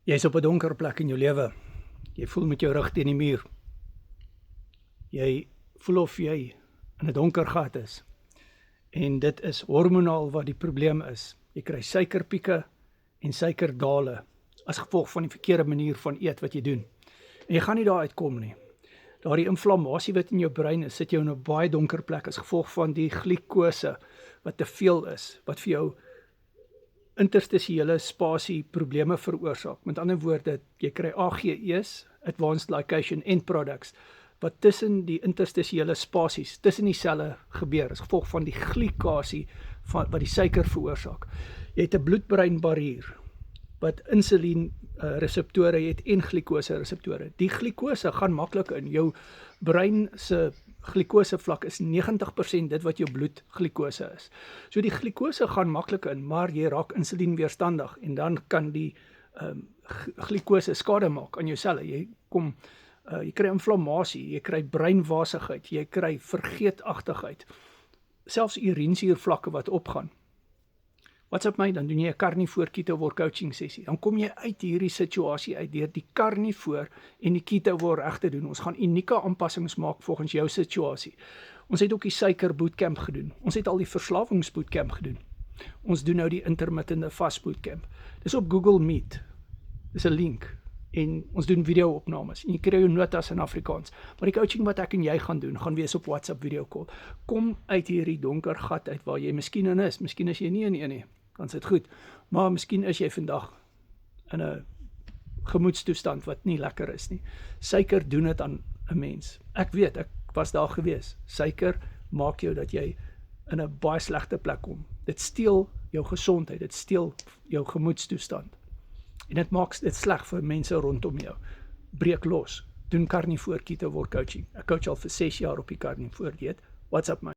Jy's op 'n donker plek in jou lewe. Jy voel met jou rug teen die muur. Jy voel of jy in 'n donker gat is. En dit is hormonaal wat die probleem is. Jy kry suikerpieke en suikerdale as gevolg van die verkeerde manier van eet wat jy doen. En jy gaan nie daar uitkom nie. Daardie inflammasie wat in jou brein is, sit jou in 'n baie donker plek as gevolg van die glikose wat te veel is, wat vir jou interstisiële spasie probleme veroorsaak. Met ander woorde, jy kry AGE's, Advanced Glycation End Products, wat tussen die interstisiële spasies, tussen die selle gebeur, as gevolg van die glikasie wat die suiker veroorsaak. Jy het 'n bloed-brein barrier, wat insulien reseptore het en glikose reseptore. Die glikose gaan maklik in. Jou brein se glikose vlak is 90% dit wat jou bloedglikose is. So die glikose gaan maklik in, maar jy raak insulien weerstandig en dan kan die glikose skade maak aan jou selle. Jy kry inflammasie, jy kry breinwasigheid, jy kry vergeetachtigheid, selfs urinesuurvlakke wat opgaan. Wat's op my, dan doen jy 'n carnivore keto coaching sessie. Dan kom jy uit hierdie situasie uit deur die carnivore en die keto reg te doen. Ons gaan unieke aanpassings maak volgens jou situasie. Ons het ook die suiker bootcamp gedoen. Ons het al die verslawingsbootcamp gedoen. Ons doen nou die intermittente fast bootcamp. Dis op Google Meet. Dis 'n link. En ons doen video-opnames. En jy kry jou notas in Afrikaans. Maar die coaching wat ek en jy gaan doen, gaan wees op WhatsApp video call. Kom uit hierdie donker gat uit waar jy miskien in is. Miskien is jy nie in een nie. Dan is dit goed. Maar miskien is jy vandag in 'n gemoedstoestand wat nie lekker is nie. Suiker doen dit aan 'n mens. Ek weet, ek was daar gewees. Suiker maak jou dat jy in 'n baie slegte plek kom. Dit steel jou gesondheid, dit steel jou gemoedstoestand. En dit maak dit sleg vir mense rondom jou. Breek los. Doen carnivore keto coaching. Ek coach al vir 6 jaar op die carnivore dieet. What's up, man?